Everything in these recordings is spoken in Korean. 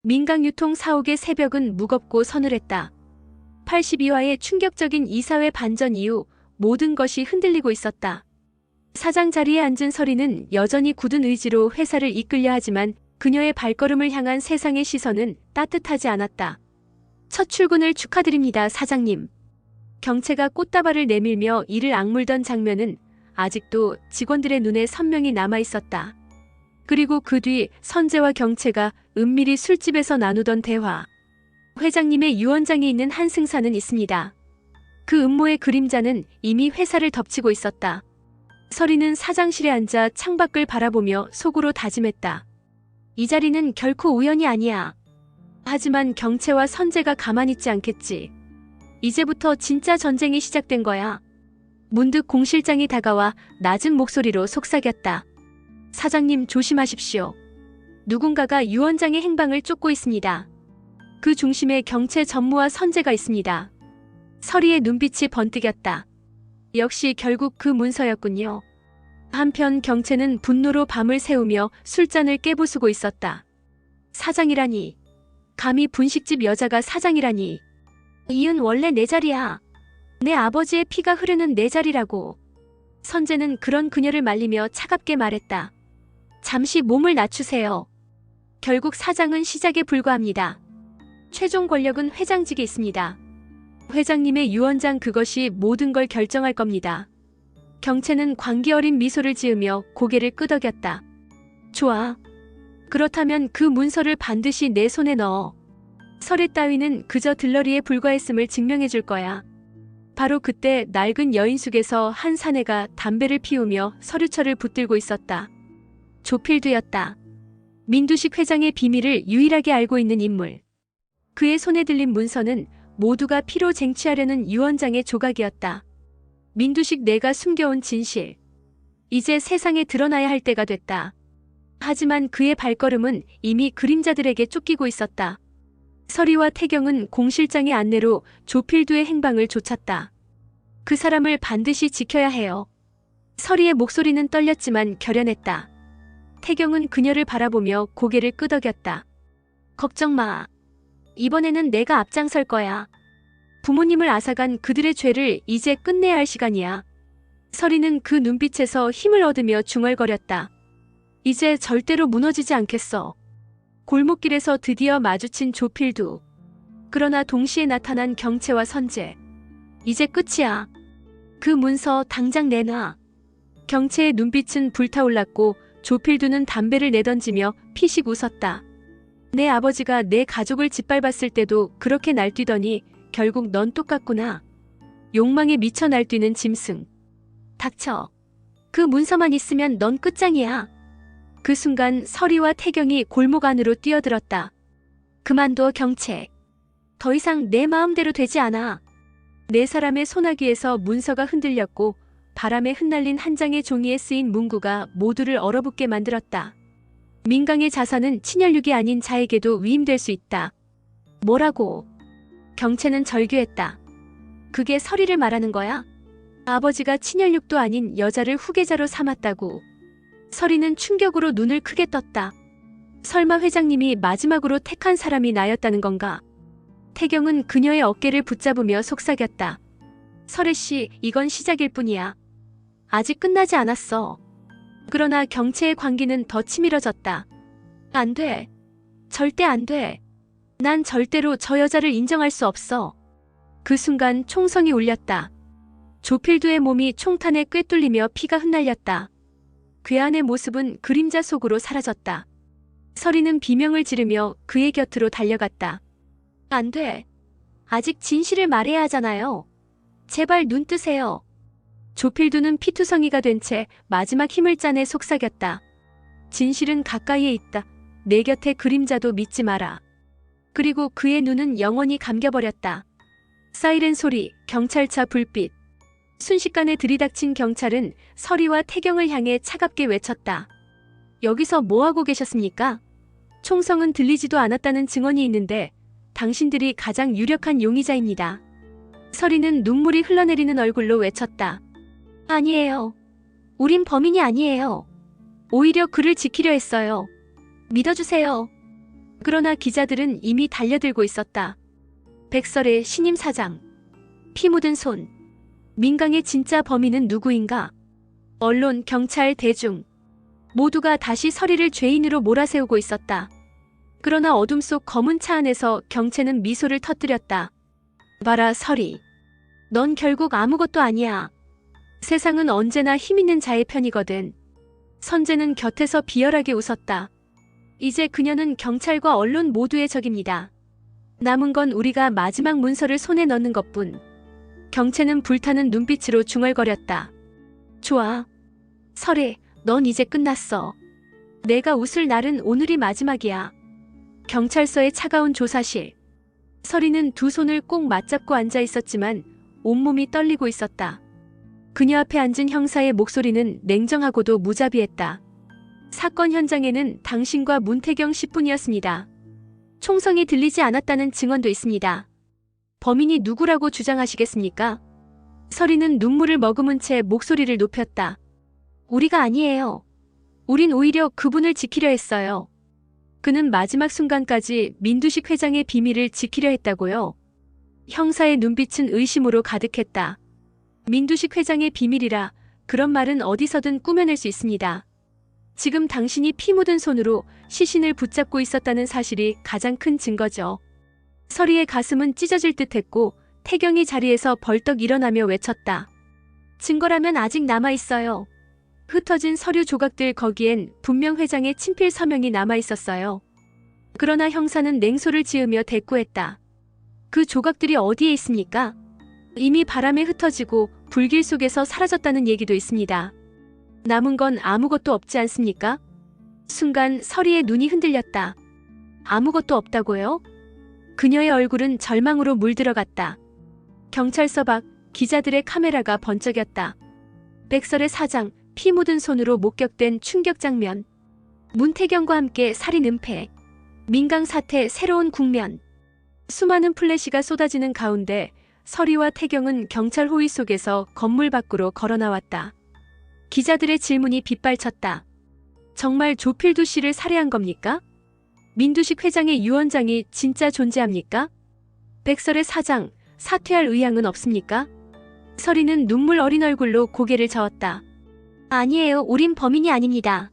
민강유통 사옥의 새벽은 무겁고 서늘했다. 82화의 충격적인 이사회 반전 이후 모든 것이 흔들리고 있었다. 사장 자리에 앉은 서리는 여전히 굳은 의지로 회사를 이끌려 하지만 그녀의 발걸음을 향한 세상의 시선은 따뜻하지 않았다. 첫 출근을 축하드립니다, 사장님. 경채가 꽃다발을 내밀며 이를 악물던 장면은 아직도 직원들의 눈에 선명히 남아있었다. 그리고 그 뒤 선재와 경채가 은밀히 술집에서 나누던 대화. 회장님의 유언장에 있는 한승사는 있습니다. 그 음모의 그림자는 이미 회사를 덮치고 있었다. 서리는 사장실에 앉아 창밖을 바라보며 속으로 다짐했다. 이 자리는 결코 우연이 아니야. 하지만 경채와 선재가 가만히 있지 않겠지. 이제부터 진짜 전쟁이 시작된 거야. 문득 공 실장이 다가와 낮은 목소리로 속삭였다. 사장님 조심하십시오. 누군가가 유언장의 행방을 쫓고 있습니다. 그 중심에 경채 전무와 선재가 있습니다. 서리의 눈빛이 번뜩였다. 역시 결국 그 문서였군요. 한편 경채는 분노로 밤을 새우며 술잔을 깨부수고 있었다. 사장이라니. 감히 분식집 여자가 사장이라니. 이은 원래 내 자리야. 내 아버지의 피가 흐르는 내 자리라고. 선재는 그런 그녀를 말리며 차갑게 말했다. 잠시 몸을 낮추세요. 결국 사장은 시작에 불과합니다. 최종 권력은 회장직에 있습니다. 회장님의 유언장 그것이 모든 걸 결정할 겁니다. 경채는 광기 어린 미소를 지으며 고개를 끄덕였다. 좋아. 그렇다면 그 문서를 반드시 내 손에 넣어. 서리 따위는 그저 들러리에 불과했음을 증명해 줄 거야. 바로 그때 낡은 여인숙에서 한 사내가 담배를 피우며 서류철을 붙들고 있었다. 조필두였다. 민두식 회장의 비밀을 유일하게 알고 있는 인물. 그의 손에 들린 문서는 모두가 피로 쟁취하려는 유언장의 조각이었다. 민두식 내가 숨겨온 진실. 이제 세상에 드러나야 할 때가 됐다. 하지만 그의 발걸음은 이미 그림자들에게 쫓기고 있었다. 서리와 태경은 공 실장의 안내로 조필두의 행방을 쫓았다. 그 사람을 반드시 지켜야 해요. 서리의 목소리는 떨렸지만 결연했다. 태경은 그녀를 바라보며 고개를 끄덕였다. 걱정 마. 이번에는 내가 앞장설 거야. 부모님을 앗아간 그들의 죄를 이제 끝내야 할 시간이야. 서리는 그 눈빛에서 힘을 얻으며 중얼거렸다. 이제 절대로 무너지지 않겠어. 골목길에서 드디어 마주친 조필두. 그러나 동시에 나타난 경채와 선재. 이제 끝이야. 그 문서 당장 내놔. 경채의 눈빛은 불타올랐고 조필두는 담배를 내던지며 피식 웃었다. 내 아버지가 내 가족을 짓밟았을 때도 그렇게 날뛰더니 결국 넌 똑같구나. 욕망에 미쳐 날뛰는 짐승. 닥쳐. 그 문서만 있으면 넌 끝장이야. 그 순간 서리와 태경이 골목 안으로 뛰어들었다. 그만둬 경채. 더 이상 내 마음대로 되지 않아. 네 사람의 소나기에서 문서가 흔들렸고 바람에 흩날린 한 장의 종이에 쓰인 문구가 모두를 얼어붙게 만들었다. 민강의 자산은 친혈육이 아닌 자에게도 위임될 수 있다. 뭐라고? 경채는 절규했다. 그게 서리를 말하는 거야? 아버지가 친혈육도 아닌 여자를 후계자로 삼았다고. 서리는 충격으로 눈을 크게 떴다. 설마 회장님이 마지막으로 택한 사람이 나였다는 건가? 태경은 그녀의 어깨를 붙잡으며 속삭였다. 설혜씨, 이건 시작일 뿐이야. 아직 끝나지 않았어. 그러나 경채의 광기는 더 치밀어졌다. 안 돼. 절대 안 돼. 난 절대로 저 여자를 인정할 수 없어. 그 순간 총성이 울렸다. 조필두의 몸이 총탄에 꿰뚫리며 피가 흩날렸다. 괴한의 모습은 그림자 속으로 사라졌다. 서리는 비명을 지르며 그의 곁으로 달려갔다. 안 돼. 아직 진실을 말해야 하잖아요. 제발 눈 뜨세요. 조필두는 피투성이가 된 채 마지막 힘을 짜내 속삭였다. 진실은 가까이에 있다. 내 곁의 그림자도 믿지 마라. 그리고 그의 눈은 영원히 감겨버렸다. 사이렌 소리, 경찰차 불빛. 순식간에 들이닥친 경찰은 서리와 태경을 향해 차갑게 외쳤다. 여기서 뭐하고 계셨습니까? 총성은 들리지도 않았다는 증언이 있는데 당신들이 가장 유력한 용의자입니다. 서리는 눈물이 흘러내리는 얼굴로 외쳤다. 아니에요. 우린 범인이 아니에요. 오히려 그를 지키려 했어요. 믿어주세요. 그러나 기자들은 이미 달려들고 있었다. 백설의 신임 사장. 피 묻은 손. 민강의 진짜 범인은 누구인가? 언론, 경찰, 대중. 모두가 다시 서리를 죄인으로 몰아세우고 있었다. 그러나 어둠 속 검은 차 안에서 경채는 미소를 터뜨렸다. 봐라, 서리. 넌 결국 아무것도 아니야. 세상은 언제나 힘 있는 자의 편이거든. 선재는 곁에서 비열하게 웃었다. 이제 그녀는 경찰과 언론 모두의 적입니다. 남은 건 우리가 마지막 문서를 손에 넣는 것뿐. 경채는 불타는 눈빛으로 중얼거렸다. 좋아. 설혜, 넌 이제 끝났어. 내가 웃을 날은 오늘이 마지막이야. 경찰서의 차가운 조사실. 설이는 두 손을 꼭 맞잡고 앉아 있었지만 온몸이 떨리고 있었다. 그녀 앞에 앉은 형사의 목소리는 냉정하고도 무자비했다. 사건 현장에는 당신과 문태경 씨뿐이었습니다. 총성이 들리지 않았다는 증언도 있습니다. 범인이 누구라고 주장하시겠습니까? 설이는 눈물을 머금은 채 목소리를 높였다. 우리가 아니에요. 우린 오히려 그분을 지키려 했어요. 그는 마지막 순간까지 민두식 회장의 비밀을 지키려 했다고요. 형사의 눈빛은 의심으로 가득했다. 민두식 회장의 비밀이라 그런 말은 어디서든 꾸며낼 수 있습니다. 지금 당신이 피 묻은 손으로 시신을 붙잡고 있었다는 사실이 가장 큰 증거죠. 설이의 가슴은 찢어질 듯했고 태경이 자리에서 벌떡 일어나며 외쳤다. 증거라면 아직 남아있어요. 흩어진 서류 조각들, 거기엔 분명 회장의 친필 서명이 남아있었어요. 그러나 형사는 냉소를 지으며 대꾸했다. 그 조각들이 어디에 있습니까? 이미 바람에 흩어지고 불길 속에서 사라졌다는 얘기도 있습니다. 남은 건 아무것도 없지 않습니까? 순간 설이의 눈이 흔들렸다. 아무것도 없다고요? 그녀의 얼굴은 절망으로 물들어갔다. 경찰서 밖 기자들의 카메라가 번쩍였다. 백설의 사장, 피 묻은 손으로 목격된 충격 장면. 문태경과 함께 살인 은폐. 민강 사태 새로운 국면. 수많은 플래시가 쏟아지는 가운데 설이와 태경은 경찰 호위 속에서 건물 밖으로 걸어나왔다. 기자들의 질문이 빗발쳤다. 정말 조필두 씨를 살해한 겁니까? 민두식 회장의 유언장이 진짜 존재합니까? 백설의 사장, 사퇴할 의향은 없습니까? 설이는 눈물 어린 얼굴로 고개를 저었다. 아니에요. 우린 범인이 아닙니다.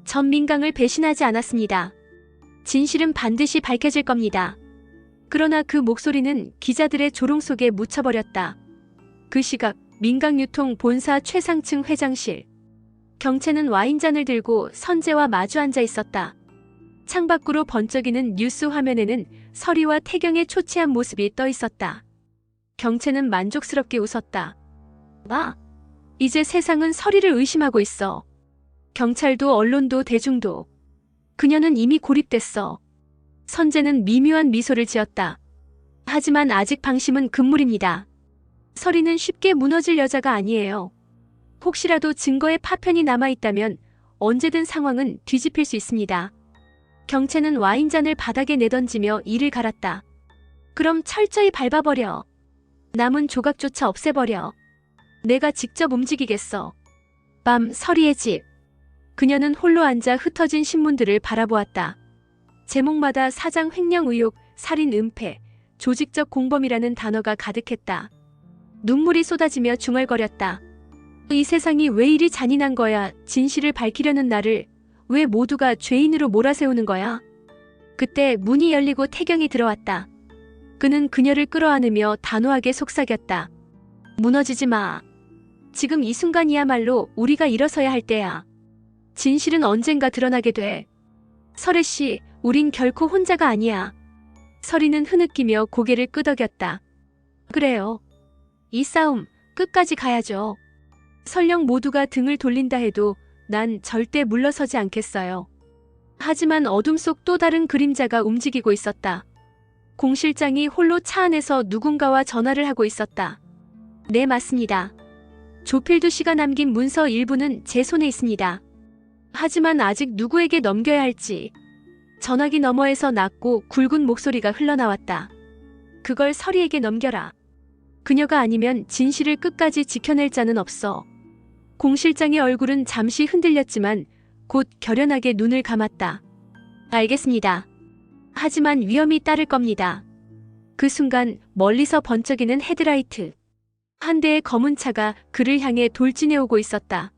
전 민강을 배신하지 않았습니다. 진실은 반드시 밝혀질 겁니다. 그러나 그 목소리는 기자들의 조롱 속에 묻혀버렸다. 그 시각 민강유통 본사 최상층 회장실. 경채는 와인잔을 들고 선재와 마주 앉아 있었다. 창밖으로 번쩍이는 뉴스 화면에는 설이와 태경의 초췌한 모습이 떠 있었다. 경채는 만족스럽게 웃었다. 봐. 이제 세상은 설이를 의심하고 있어. 경찰도 언론도 대중도. 그녀는 이미 고립됐어. 선재는 미묘한 미소를 지었다. 하지만 아직 방심은 금물입니다. 설이는 쉽게 무너질 여자가 아니에요. 혹시라도 증거에 파편이 남아있다면 언제든 상황은 뒤집힐 수 있습니다. 경채는 와인잔을 바닥에 내던지며 이를 갈았다. 그럼 철저히 밟아버려. 남은 조각조차 없애버려. 내가 직접 움직이겠어. 밤 설이의 집. 그녀는 홀로 앉아 흩어진 신문들을 바라보았다. 제목마다 사장 횡령 의혹, 살인 은폐, 조직적 공범이라는 단어가 가득했다. 눈물이 쏟아지며 중얼거렸다. 이 세상이 왜 이리 잔인한 거야. 진실을 밝히려는 나를 왜 모두가 죄인으로 몰아세우는 거야. 그때 문이 열리고 태경이 들어왔다. 그는 그녀를 끌어안으며 단호하게 속삭였다. 무너지지 마. 지금 이 순간이야말로 우리가 일어서야 할 때야. 진실은 언젠가 드러나게 돼. 설혜 씨, 우린 결코 혼자가 아니야. 설이는 흐느끼며 고개를 끄덕였다. 그래요. 이 싸움 끝까지 가야죠. 설령 모두가 등을 돌린다 해도 난 절대 물러서지 않겠어요. 하지만 어둠 속 또 다른 그림자가 움직이고 있었다. 공 실장이 홀로 차 안에서 누군가와 전화를 하고 있었다. 네, 맞습니다. 조필두 씨가 남긴 문서 일부는 제 손에 있습니다. 하지만 아직 누구에게 넘겨야 할지. 전화기 너머에서 낮고 굵은 목소리가 흘러나왔다. 그걸 설이에게 넘겨라. 그녀가 아니면 진실을 끝까지 지켜낼 자는 없어. 공 실장의 얼굴은 잠시 흔들렸지만 곧 결연하게 눈을 감았다. 알겠습니다. 하지만 위험이 따를 겁니다. 그 순간 멀리서 번쩍이는 헤드라이트. 한 대의 검은 차가 그를 향해 돌진해 오고 있었다.